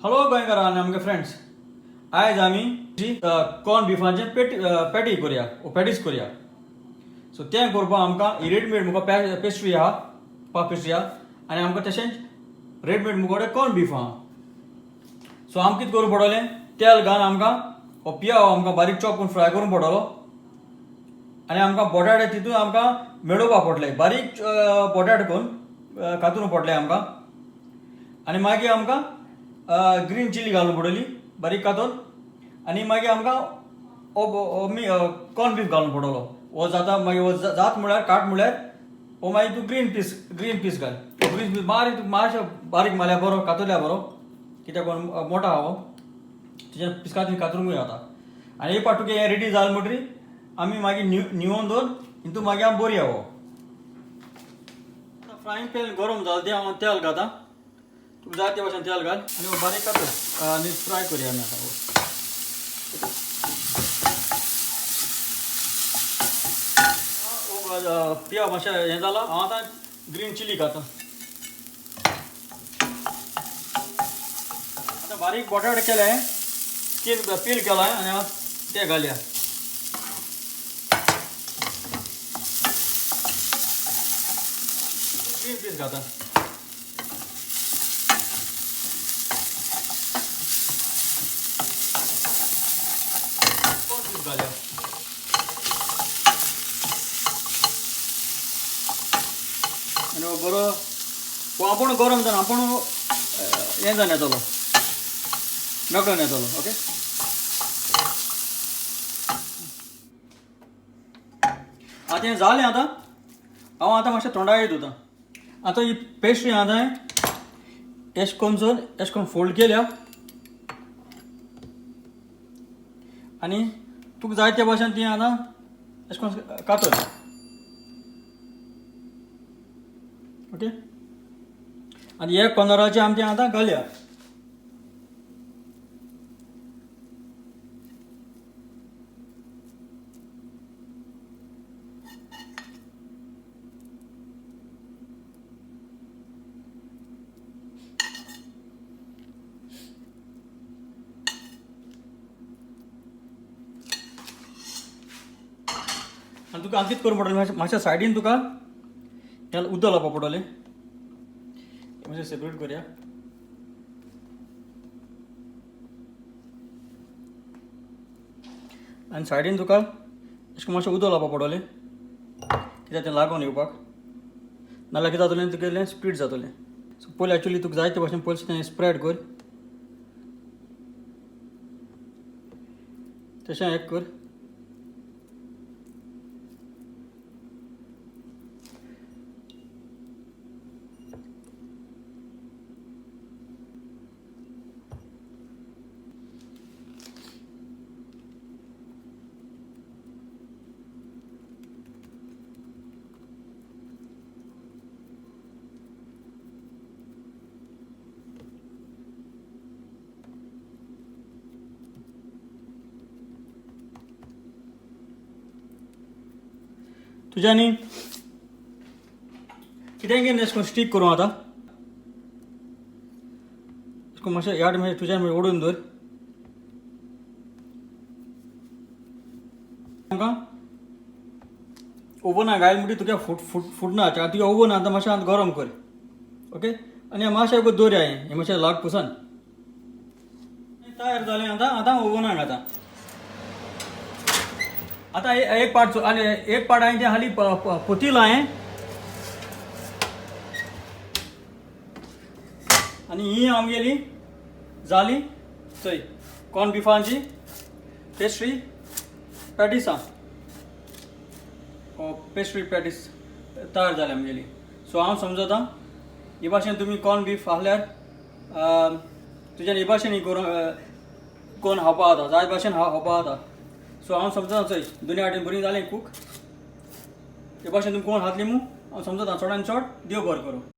Hello गोंयकार आनी आमगे फ्रेंड्स, आयज आमी कॉर्न बिफाचे पॅटी करूया पॅटीस करूया. सो तें करपाक आमकां रेडीमेड मुगो पेस्ट्री आहा, पाव पेस्ट्री आहा, आनी आमकां तशेंच रेडीमेड मुगोडे कॉर्न बीफ आहा. सो आमकां कितें करूंक पडटलें, तेल घालून आमकां हो पियाव आमकां बारीक चॉप करून फ्राय करूंक पडटलो. आनी आमकां बटाटे तितून आमकां मेळोवपाक पडटले, बारीक बटाटे करून कातून पडटले आमकां. आनी मागीर आमकां ग्रीन चिली घालूंक पडटली बारीक कातून. आनी मागीर आमकां कॉर्न बीफ घालूंक पडटलो. हो जाता मागीर हो जात म्हळ्यार काट म्हळ्यार हो मागीर तूं ग्रीन पीस घाल. ग्रीन पीस मातशें बारीक मारल्यार बरो, कातरल्यार बरो, कित्याक मोठो आहा हो, तेच्या पिसकांनी कातरूंकूय जाता. आनी एक पाट तुका हें रेडी जालें म्हणटरी आमी मागीर निवोवन दवर हितून मागीर आमी बरया. हो फ्रायींग पॅन गरम जालें तें हांव तेल घालता. तुका जाय ते भाशेन तेल घाल आनी हो बारीक कातर आनी फ्राय करुया आमी आतां. पिया मातशें हें जालां, हांव आतां ग्रीन चिली घालता. आतां बारीक बटाटे केले, पील केला आनी हांव ते घालया. ग्रीन पीस घालता. घालया आनी हो बरो हो आपण गरम जावन आपण हें जावन येतलो, मेकळून येतलो. ओके, आतां हें जालें. आतां हांव आतां मातशें तोंडाय धुता. आतां ही पेस्ट्री आतां एश करून फोल्ड केल्या आनी तुका जाय त्या भाशेन ती आतां अशें करून कातर. ओके, आनी हे कॉर्नराचेर आमी तें आतां घालया. आनी तुका हांव कितें करूंक पडटलें, मातशें सायडीन तुका हें उदक लावपाक पडटलें. मातशें सेपरेट करुया. आनी सायडीन तुका अशें करून मातशें उदक लावपाक पडटलें, कित्याक तें लागून येवपाक. नाल्यार कितें जातलें, तुगेलें स्पीड जातलें. सो पयलीं एक्चुली तुका जाय ते भाशेन पयलीं तें स्प्रेड कर. तशें हें कर. तुज्यांनी कितें घेवन अशें करून स्टीक करूं आतां. अशें करून मातशें याड मागीर तुज्यान मागीर ओडून दवर. आमकां ओवनाक घायल म्हणटी तुका फुटना. तुगे ओवन आतां मातशें आतां गरम कर. ओके, आनी मातशें दवरया हें मातशें लाग पुसान. तयार जालें. आतां ओवनाक घालता. आतां एक पार्ट हांवें तें हाली पोतीला हांवें. आनी ही आमगेली जाली थंय कॉर्न बिफांची पेस्ट्री पॅटीस आहा. पेस्ट्री पॅटीस तयार जाली आमगेली. सो हांव समजता हे भाशेन तुमी कॉर्न बीफ आहल्यार तुज्यान हे भाशेन ही करून खावपा जाता, जाय भाशेन खावपा जाता. सो हांव समजता चोय दोनी वाटेन बरी जालें कूक. हे भाशेन तुमी कोण खातली हांव समजता. चडान चड देव बरें करूं.